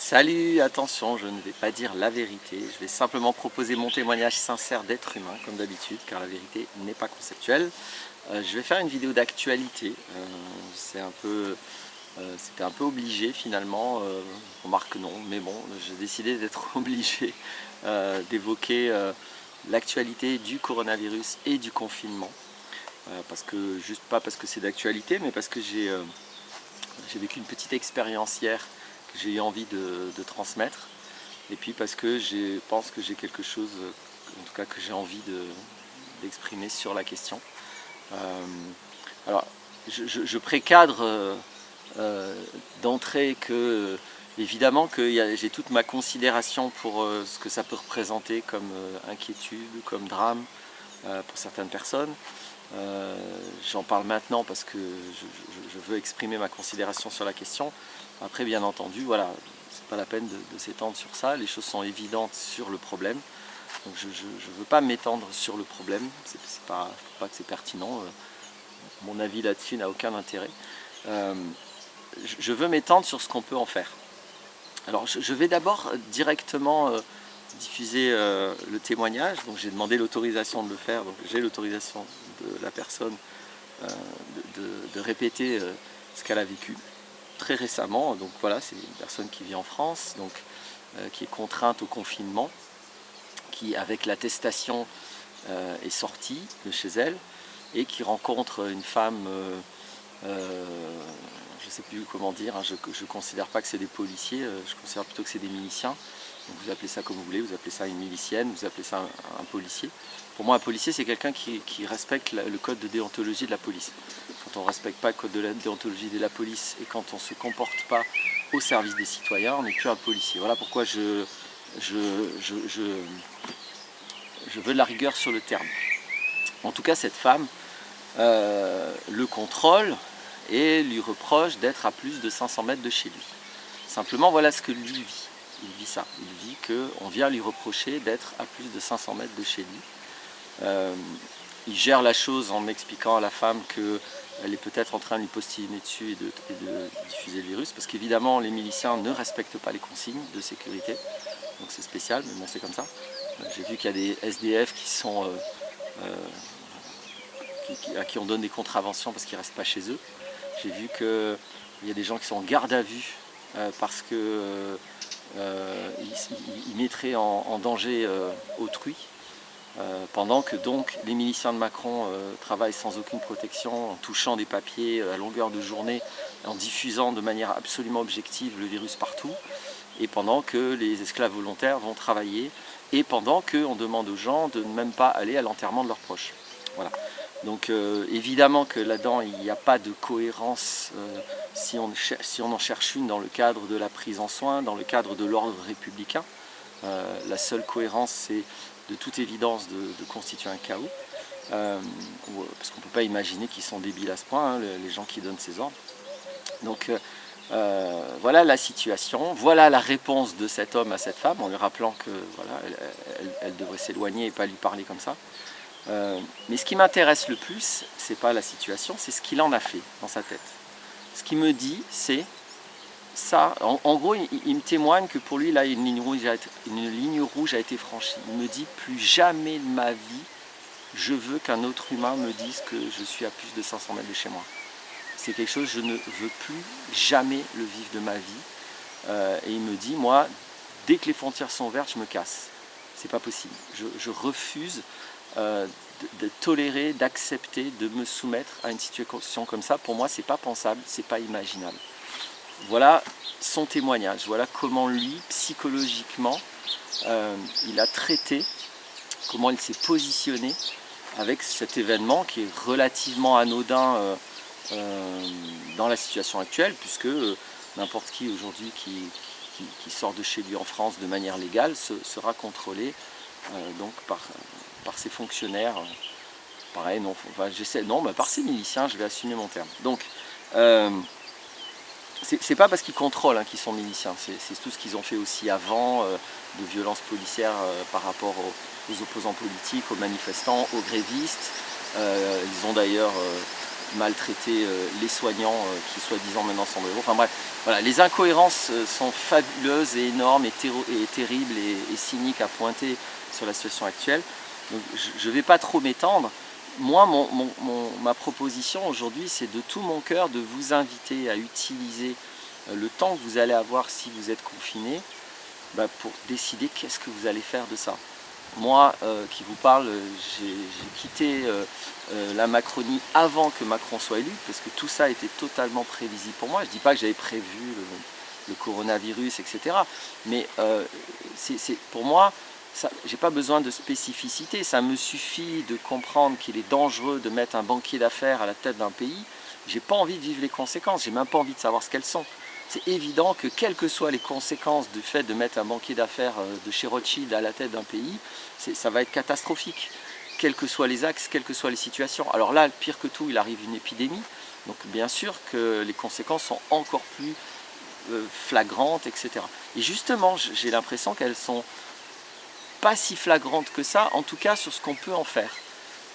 Salut, attention, je ne vais pas dire la vérité, je vais simplement proposer mon témoignage sincère d'être humain, comme d'habitude, car la vérité n'est pas conceptuelle. Je vais faire une vidéo d'actualité, c'était un peu obligé finalement, remarque non, mais bon, j'ai décidé d'être obligé d'évoquer l'actualité du coronavirus et du confinement, juste pas parce que c'est d'actualité, mais parce que j'ai vécu une petite expérience hier que j'ai eu envie de transmettre, et puis parce que je pense que j'ai quelque chose, en tout cas que j'ai envie d'exprimer sur la question. Alors, je précadre d'entrée que, évidemment, que j'ai toute ma considération pour ce que ça peut représenter comme inquiétude, comme drame pour certaines personnes. J'en parle maintenant parce que je veux exprimer ma considération sur la question. Après, bien entendu, voilà, c'est pas la peine de s'étendre sur ça. Les choses sont évidentes sur le problème. Donc je ne veux pas m'étendre sur le problème. C'est pas que c'est pertinent. Mon avis là-dessus n'a aucun intérêt. Je veux m'étendre sur ce qu'on peut en faire. Alors je vais d'abord directement diffuser le témoignage. Donc j'ai demandé l'autorisation de le faire. Donc j'ai l'autorisation de la personne de répéter ce qu'elle a vécu très récemment. Donc voilà, c'est une personne qui vit en France, donc qui est contrainte au confinement, qui avec l'attestation est sortie de chez elle et qui rencontre une femme, je ne sais plus comment dire, hein, je ne considère pas que c'est des policiers, je considère plutôt que c'est des miliciens. Donc vous appelez ça comme vous voulez, vous appelez ça une milicienne, vous appelez ça un policier. Pour moi, un policier, c'est quelqu'un qui respecte le code de déontologie de la police. Quand on ne respecte pas le code de la déontologie de la police et quand on ne se comporte pas au service des citoyens, on n'est plus un policier. Voilà pourquoi je veux de la rigueur sur le terme. En tout cas, cette femme le contrôle et lui reproche d'être à plus de 500 mètres de chez lui. Simplement, voilà ce que lui vit. Il vit ça. Il vit qu'on vient lui reprocher d'être à plus de 500 mètres de chez lui. Il gère la chose en m'expliquant à la femme qu'elle est peut-être en train de lui postillonner dessus et de diffuser le virus, parce qu'évidemment les miliciens ne respectent pas les consignes de sécurité, donc c'est spécial, mais bon c'est comme ça. J'ai vu qu'il y a des SDF qui sont, à qui on donne des contraventions parce qu'ils ne restent pas chez eux. J'ai vu qu'il y a des gens qui sont en garde à vue parce qu'ils mettraient en danger autrui. Pendant que donc les miliciens de Macron travaillent sans aucune protection, en touchant des papiers à longueur de journée, en diffusant de manière absolument objective le virus partout, et pendant que les esclaves volontaires vont travailler, et pendant qu'on demande aux gens de ne même pas aller à l'enterrement de leurs proches. Voilà. Donc évidemment que là-dedans il n'y a pas de cohérence si on en cherche une dans le cadre de la prise en soin, dans le cadre de l'ordre républicain. La seule cohérence, c'est de toute évidence de constituer un chaos, parce qu'on ne peut pas imaginer qu'ils sont débiles à ce point, hein, les gens qui donnent ces ordres. Donc voilà la situation, voilà la réponse de cet homme à cette femme, en lui rappelant que voilà, elle devrait s'éloigner et pas lui parler comme ça. Mais ce qui m'intéresse le plus, c'est pas la situation, c'est ce qu'il en a fait dans sa tête. Ce qu'il me dit, c'est ça, en gros, il me témoigne que pour lui, là, une ligne rouge a été franchie. Il me dit, plus jamais de ma vie, je veux qu'un autre humain me dise que je suis à plus de 500 mètres de chez moi. C'est quelque chose, je ne veux plus jamais le vivre de ma vie. Et il me dit, moi, dès que les frontières sont ouvertes, je me casse. C'est pas possible. Je refuse de tolérer, d'accepter, de me soumettre à une situation comme ça. Pour moi, c'est pas pensable, c'est pas imaginable. Voilà son témoignage, voilà comment lui, psychologiquement, il a traité, comment il s'est positionné avec cet événement qui est relativement anodin dans la situation actuelle, puisque n'importe qui aujourd'hui qui sort de chez lui en France de manière légale sera contrôlé donc par ses fonctionnaires, pareil, non, enfin, par ses miliciens, je vais assumer mon terme. Donc, c'est pas parce qu'ils contrôlent qu'ils sont miliciens, c'est tout ce qu'ils ont fait aussi avant, de violences policières par rapport aux opposants politiques, aux manifestants, aux grévistes. Ils ont d'ailleurs maltraiter les soignants qui soi-disant maintenant sont de héros. Enfin bref, voilà, les incohérences sont fabuleuses et énormes et terribles et cyniques à pointer sur la situation actuelle. Donc, je ne vais pas trop m'étendre. Moi, ma proposition aujourd'hui, c'est de tout mon cœur de vous inviter à utiliser le temps que vous allez avoir si vous êtes confiné pour décider qu'est-ce que vous allez faire de ça. Moi qui vous parle, j'ai quitté la Macronie avant que Macron soit élu, parce que tout ça était totalement prévisible pour moi. Je ne dis pas que j'avais prévu le coronavirus, etc. Mais pour moi, je n'ai pas besoin de spécificité. Ça me suffit de comprendre qu'il est dangereux de mettre un banquier d'affaires à la tête d'un pays. Je n'ai pas envie de vivre les conséquences, je n'ai même pas envie de savoir ce qu'elles sont. C'est évident que quelles que soient les conséquences du fait de mettre un banquier d'affaires de chez Rothschild à la tête d'un pays, ça va être catastrophique, quels que soient les axes, quelles que soient les situations. Alors là, pire que tout, il arrive une épidémie, donc bien sûr que les conséquences sont encore plus flagrantes, etc. Et justement, j'ai l'impression qu'elles sont pas si flagrantes que ça, en tout cas sur ce qu'on peut en faire.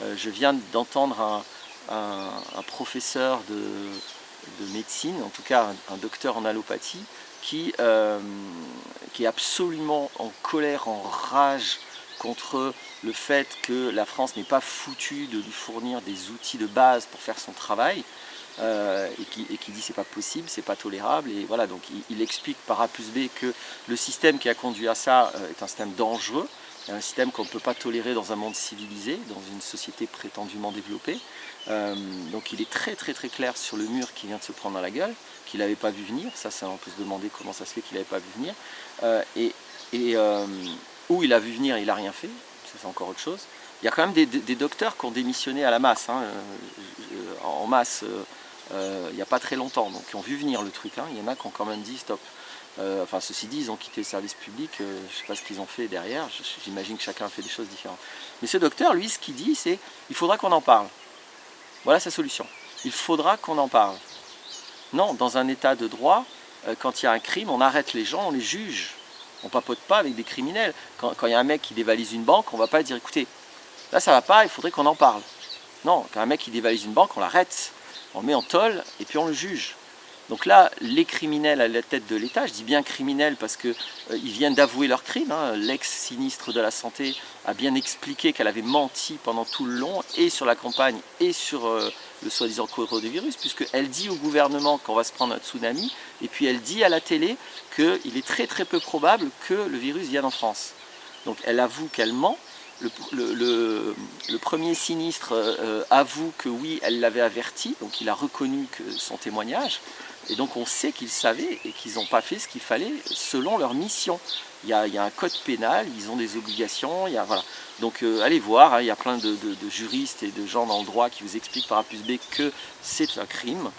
Je viens d'entendre un professeur de médecine, en tout cas un docteur en allopathie, qui est absolument en colère, en rage contre le fait que la France n'est pas foutue de lui fournir des outils de base pour faire son travail, et qui dit c'est pas possible, c'est pas tolérable, et voilà, donc il explique par A plus B que le système qui a conduit à ça est un système dangereux, un système qu'on ne peut pas tolérer dans un monde civilisé, dans une société prétendument développée. Donc il est très clair sur le mur qui vient de se prendre dans la gueule, qu'il n'avait pas vu venir. Ça on peut se demander comment ça se fait qu'il n'avait pas vu venir. Où il a vu venir, il n'a rien fait, ça c'est encore autre chose. Il y a quand même des docteurs qui ont démissionné à la masse, hein, en masse, il n'y a pas très longtemps, donc qui ont vu venir le truc. Hein. Il y en a qui ont quand même dit stop. Enfin, ceci dit, ils ont quitté le service public, je ne sais pas ce qu'ils ont fait derrière, j'imagine que chacun a fait des choses différentes. Mais ce docteur, lui, ce qu'il dit, c'est il faudra qu'on en parle. Voilà sa solution. Il faudra qu'on en parle. Non, dans un état de droit, quand il y a un crime, on arrête les gens, on les juge. On ne papote pas avec des criminels. Quand il y a un mec qui dévalise une banque, on ne va pas dire écoutez, là ça ne va pas, il faudrait qu'on en parle. Non, quand un mec qui dévalise une banque, on l'arrête, on le met en tôle et puis on le juge. Donc là, les criminels à la tête de l'État, je dis bien criminels parce qu'ils viennent d'avouer leur crime. Hein. L'ex-ministre de la Santé a bien expliqué qu'elle avait menti pendant tout le long, et sur la campagne, et sur le soi-disant coronavirus, puisqu'elle dit au gouvernement qu'on va se prendre un tsunami, et puis elle dit à la télé qu'il est très peu probable que le virus vienne en France. Donc elle avoue qu'elle ment. Le premier sinistre avoue que oui, elle l'avait averti, donc il a reconnu que son témoignage. Et donc on sait qu'ils savaient et qu'ils n'ont pas fait ce qu'il fallait selon leur mission. Il y a un code pénal, ils ont des obligations, voilà. Donc allez voir, hein, il y a plein de juristes et de gens dans le droit qui vous expliquent par A plus B que c'est un crime.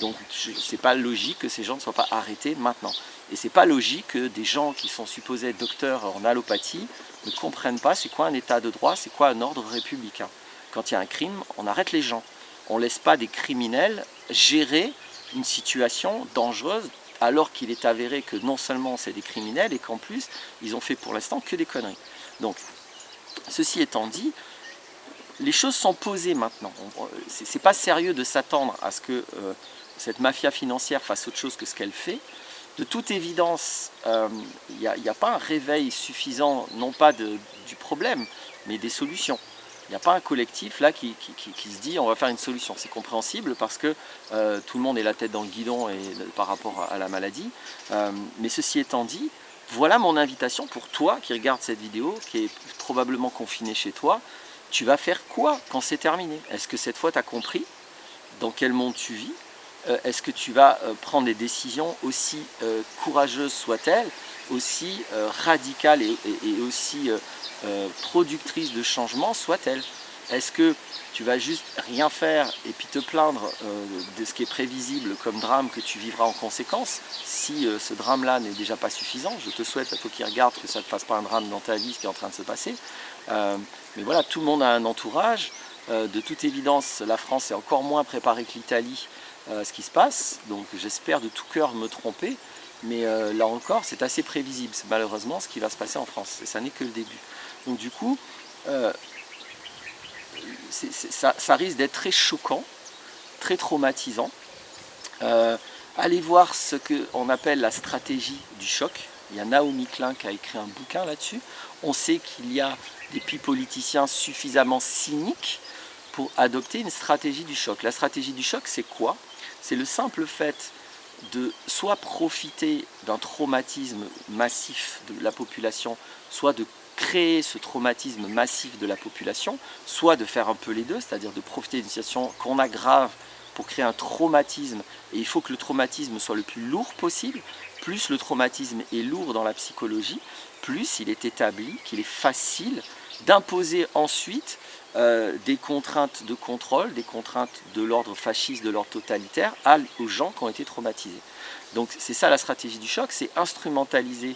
Donc c'est pas logique que ces gens ne soient pas arrêtés maintenant. Et c'est pas logique que des gens qui sont supposés être docteurs en allopathie ne comprennent pas c'est quoi un état de droit, c'est quoi un ordre républicain. Quand il y a un crime, on arrête les gens. On ne laisse pas des criminels gérer une situation dangereuse alors qu'il est avéré que non seulement c'est des criminels et qu'en plus ils ont fait pour l'instant que des conneries. Donc ceci étant dit, les choses sont posées maintenant. C'est pas sérieux de s'attendre à ce que cette mafia financière fasse autre chose que ce qu'elle fait. De toute évidence, il n'y a pas un réveil suffisant, non pas du problème, mais des solutions. Il n'y a pas un collectif là qui se dit on va faire une solution. C'est compréhensible parce que tout le monde est la tête dans le guidon par rapport à la maladie. Mais ceci étant dit, voilà mon invitation pour toi qui regarde cette vidéo, qui est probablement confiné chez toi. Tu vas faire quoi quand c'est terminé? Est-ce que cette fois tu as compris dans quel monde tu vis? Est-ce que tu vas prendre des décisions aussi courageuses soient-elles, aussi radicales et aussi productrices de changement soient-elles? Est-ce que tu vas juste rien faire et puis te plaindre de ce qui est prévisible comme drame que tu vivras en conséquence? Si ce drame-là n'est déjà pas suffisant, je te souhaite à toi qui regardes que ça ne te fasse pas un drame dans ta vie, ce qui est en train de se passer. Mais voilà, tout le monde a un entourage. De toute évidence, la France est encore moins préparée que l'Italie à ce qui se passe. Donc j'espère de tout cœur me tromper. Mais là encore, c'est assez prévisible. C'est malheureusement ce qui va se passer en France. Et ça n'est que le début. Donc du coup, ça risque d'être très choquant très traumatisant. Allez voir ce qu'on appelle la stratégie du choc. Il y a Naomi Klein qui a écrit un bouquin là-dessus. On sait qu'il y a des politiciens suffisamment cyniques pour adopter une stratégie du choc. La stratégie du choc, c'est quoi? C'est le simple fait de soit profiter d'un traumatisme massif de la population, soit de créer ce traumatisme massif de la population, soit de faire un peu les deux, c'est-à-dire de profiter d'une situation qu'on aggrave pour créer un traumatisme, et il faut que le traumatisme soit le plus lourd possible. Plus le traumatisme est lourd dans la psychologie, plus il est établi qu'il est facile d'imposer ensuite des contraintes de contrôle, des contraintes de l'ordre fasciste, de l'ordre totalitaire aux gens qui ont été traumatisés. Donc c'est ça la stratégie du choc, c'est instrumentaliser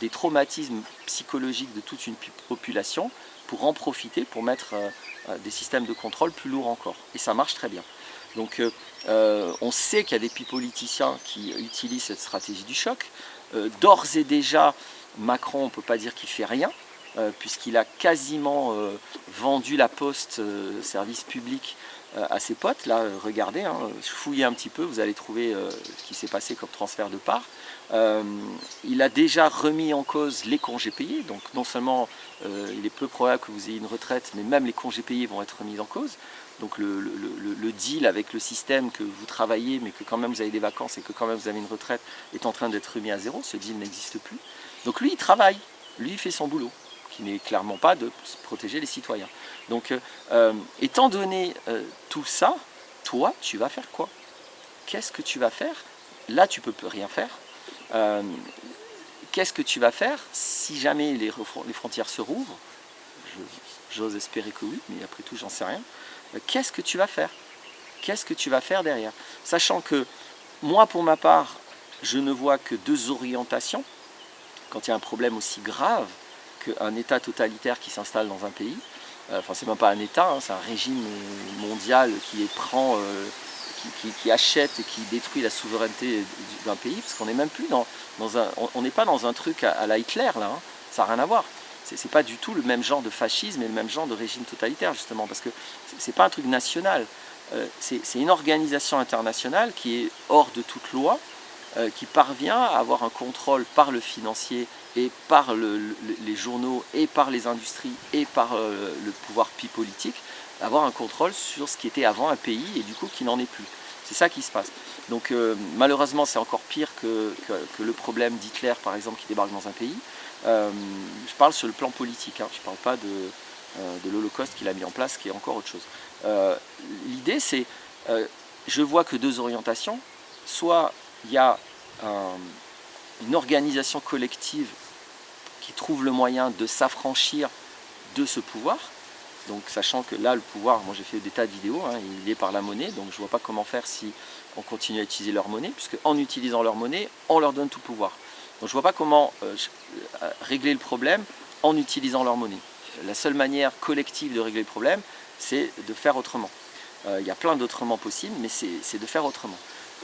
des traumatismes psychologiques de toute une population pour en profiter, pour mettre des systèmes de contrôle plus lourds encore. Et ça marche très bien. Donc on sait qu'il y a des politiciens qui utilisent cette stratégie du choc. D'ores et déjà, Macron, on ne peut pas dire qu'il ne fait rien, puisqu'il a quasiment vendu la poste service public à ses potes. Là, regardez, hein, fouillez un petit peu, vous allez trouver ce qui s'est passé comme transfert de parts. Il a déjà remis en cause les congés payés, donc non seulement il est peu probable que vous ayez une retraite, mais même les congés payés vont être remis en cause. Donc le deal avec le système que vous travaillez, mais que quand même vous avez des vacances et que quand même vous avez une retraite, est en train d'être remis à zéro, ce deal n'existe plus. Donc lui, il travaille, lui, il fait son boulot, qui n'est clairement pas de protéger les citoyens. Donc, étant donné tout ça, toi, tu vas faire quoi? Qu'est-ce que tu vas faire? Là, tu ne peux rien faire. Qu'est-ce que tu vas faire si jamais les frontières se rouvrent? J'ose espérer que oui, mais après tout, j'en sais rien. Qu'est-ce que tu vas faire? Qu'est-ce que tu vas faire derrière? Sachant que moi, pour ma part, je ne vois que deux orientations. Quand il y a un problème aussi grave qu'un État totalitaire qui s'installe dans un pays, enfin c'est même pas un État, hein, c'est un régime mondial qui prend, qui achète et qui détruit la souveraineté d'un pays, parce qu'on n'est même plus on n'est pas dans un truc à la Hitler là, hein, ça n'a rien à voir. C'est pas du tout le même genre de fascisme et le même genre de régime totalitaire justement, parce que c'est pas un truc national, c'est une organisation internationale qui est hors de toute loi, qui parvient à avoir un contrôle par le financier et par les journaux et par les industries et par le pouvoir politique, avoir un contrôle sur ce qui était avant un pays et du coup qui n'en est plus. C'est ça qui se passe. Donc malheureusement c'est encore pire que le problème d'Hitler par exemple qui débarque dans un pays. Je parle sur le plan politique, hein, je ne parle pas de l'Holocauste qu'il a mis en place, qui est encore autre chose. L'idée c'est, je vois que deux orientations, soit il y a une organisation collective qui trouve le moyen de s'affranchir de ce pouvoir, donc sachant que là le pouvoir, moi j'ai fait des tas de vidéos, hein, il est par la monnaie, donc je ne vois pas comment faire si on continue à utiliser leur monnaie, puisque en utilisant leur monnaie, on leur donne tout pouvoir. Donc je ne vois pas comment régler le problème en utilisant leur monnaie. La seule manière collective de régler le problème, c'est de faire autrement. Il y a plein d'autrement possibles, mais c'est de faire autrement.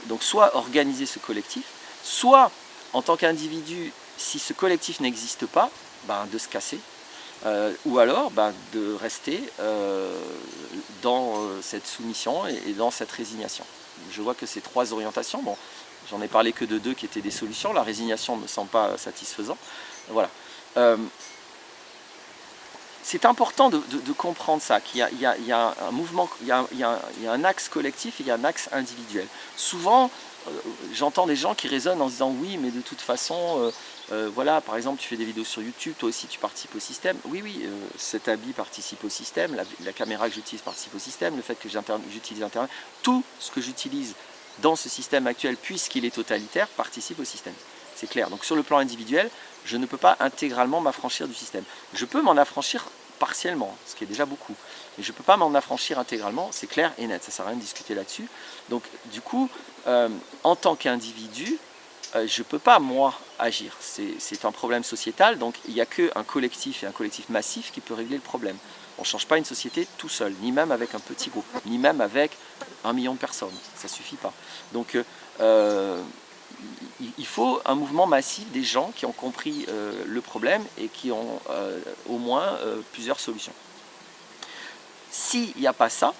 Donc soit organiser ce collectif, soit en tant qu'individu, si ce collectif n'existe pas, ben, de se casser, ou alors ben, de rester dans cette soumission et dans cette résignation. Je vois que ces trois orientations, bon, j'en ai parlé que de deux qui étaient des solutions, la résignation ne me semble pas satisfaisant. Voilà. C'est important de comprendre ça, qu'il y a un mouvement, il y a un axe collectif et il y a un axe individuel. Souvent, j'entends des gens qui raisonnent en se disant oui, mais de toute façon, voilà, par exemple, tu fais des vidéos sur YouTube, toi aussi tu participes au système. Oui, cet habit participe au système, la caméra que j'utilise participe au système, le fait que j'utilise Internet, tout ce que j'utilise dans ce système actuel, puisqu'il est totalitaire, participe au système. C'est clair. Donc sur le plan individuel, je ne peux pas intégralement m'affranchir du système. Je peux m'en affranchir partiellement, ce qui est déjà beaucoup. Mais je ne peux pas m'en affranchir intégralement, c'est clair et net, ça ne sert à rien de discuter là-dessus. Donc du coup, en tant qu'individu, je ne peux pas, moi, agir. C'est un problème sociétal, donc il n'y a qu'un collectif et un collectif massif qui peut régler le problème. On ne change pas une société tout seul, ni même avec un petit groupe, ni même avec 1 million de personnes, ça ne suffit pas. Donc il faut un mouvement massif des gens qui ont compris le problème et qui ont au moins plusieurs solutions. S'il n'y a pas ça,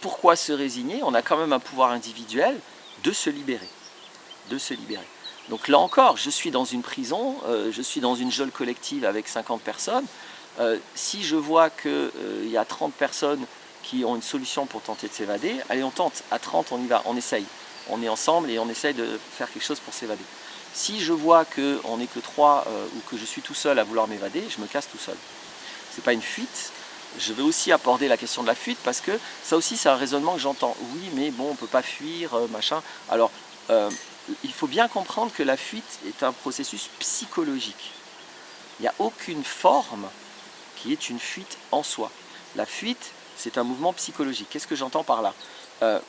pourquoi se résigner? On a quand même un pouvoir individuel de se libérer. De se libérer. Donc là encore, je suis dans une prison, je suis dans une geôle collective avec 50 personnes. Si je vois qu'il y a 30 personnes qui ont une solution pour tenter de s'évader, allez, on tente, à 30 on y va, on essaye. On est ensemble et on essaye de faire quelque chose pour s'évader. Si je vois qu'on n'est que 3 ou que je suis tout seul à vouloir m'évader, je me casse tout seul. Ce n'est pas une fuite. Je vais aussi aborder la question de la fuite parce que ça aussi c'est un raisonnement que j'entends. Oui, mais bon, on ne peut pas fuir, machin. Alors, il faut bien comprendre que la fuite est un processus psychologique. Il n'y a aucune forme qui est une fuite en soi. La fuite, c'est un mouvement psychologique. Qu'est-ce que j'entends par là?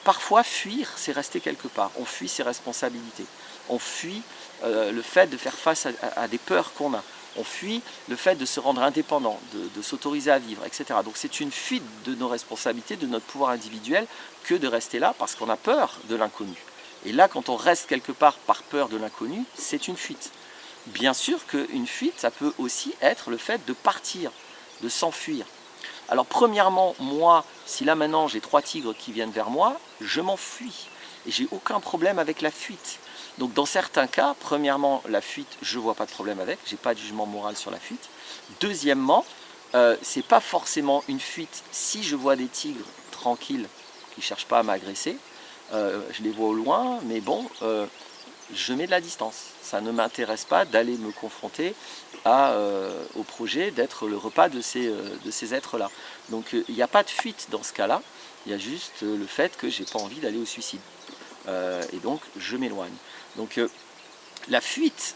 Parfois, fuir, c'est rester quelque part. On fuit ses responsabilités. On fuit le fait de faire face à des peurs qu'on a. On fuit le fait de se rendre indépendant, de s'autoriser à vivre, etc. Donc c'est une fuite de nos responsabilités, de notre pouvoir individuel, que de rester là parce qu'on a peur de l'inconnu. Et là, quand on reste quelque part par peur de l'inconnu, c'est une fuite. Bien sûr qu'une fuite, ça peut aussi être le fait de partir, de s'enfuir. Alors premièrement, moi, si là maintenant j'ai 3 tigres qui viennent vers moi, je m'enfuis. Et j'ai aucun problème avec la fuite. Donc dans certains cas, premièrement, la fuite, je ne vois pas de problème avec, je n'ai pas de jugement moral sur la fuite. Deuxièmement, ce n'est pas forcément une fuite si je vois des tigres tranquilles qui ne cherchent pas à m'agresser. Je les vois au loin, mais bon, je mets de la distance. Ça ne m'intéresse pas d'aller me confronter au projet d'être le repas de ces êtres-là. Donc il n'y a pas de fuite dans ce cas-là, il y a juste le fait que je n'ai pas envie d'aller au suicide. Et donc je m'éloigne. Donc la fuite,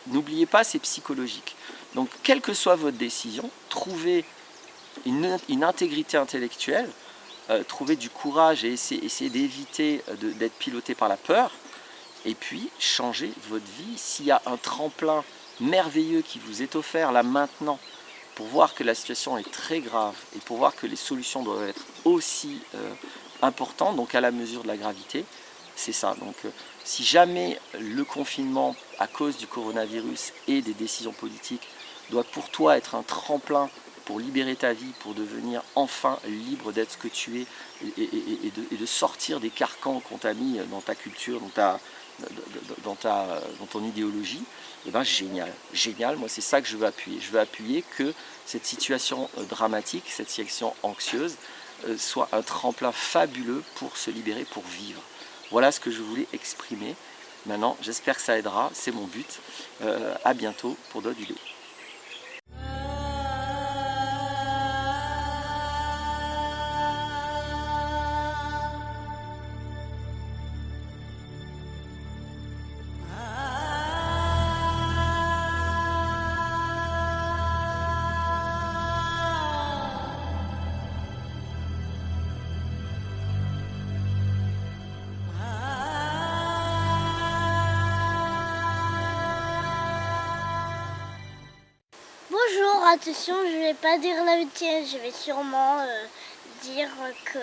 n'oubliez pas, c'est psychologique. Donc quelle que soit votre décision, trouvez une intégrité intellectuelle, trouvez du courage et essayez d'éviter d'être piloté par la peur, et puis changez votre vie. S'il y a un tremplin merveilleux qui vous est offert là maintenant, pour voir que la situation est très grave et pour voir que les solutions doivent être aussi importantes, donc à la mesure de la gravité, c'est ça. Donc si jamais le confinement à cause du coronavirus et des décisions politiques doit pour toi être un tremplin pour libérer ta vie, pour devenir enfin libre d'être ce que tu es et de sortir des carcans qu'on t'a mis dans ta culture, dans ton idéologie, et ben génial, génial, moi c'est ça que je veux appuyer. Je veux appuyer que cette situation dramatique, cette situation anxieuse, soit un tremplin fabuleux pour se libérer, pour vivre. Voilà ce que je voulais exprimer. Maintenant, j'espère que ça aidera, c'est mon but. À bientôt pour d'autres vidéos. Bonjour, attention, je vais pas dire la vérité, je vais sûrement dire que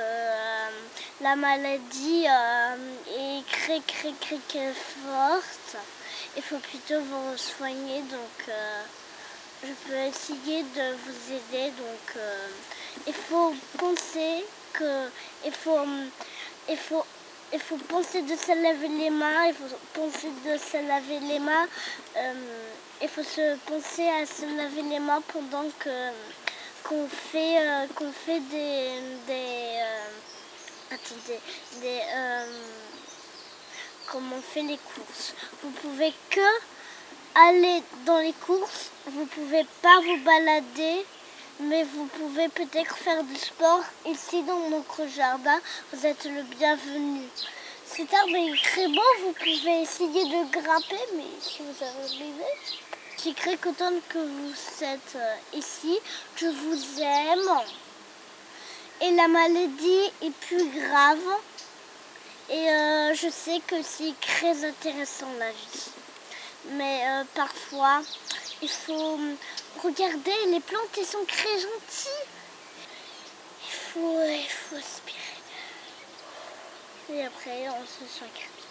la maladie est très forte. Il faut plutôt vous soigner, donc je peux essayer de vous aider. Donc il faut penser que il faut penser de se laver les mains, il faut penser de se laver les mains. Il faut se penser à se laver les mains pendant qu'on fait comme on fait les courses. Vous pouvez que aller dans les courses, vous pouvez pas vous balader, mais vous pouvez peut-être faire du sport ici dans notre jardin. Vous êtes le bienvenu. Cet arbre est très beau, vous pouvez essayer de grimper, mais si vous arrivez, je suis très contente que vous êtes ici. Je vous aime. Et la maladie est plus grave. Et je sais que c'est très intéressant la vie. Mais parfois, il faut regarder, les plantes, elles sont très gentilles. Il faut aspirer. Et après, on se sent calme.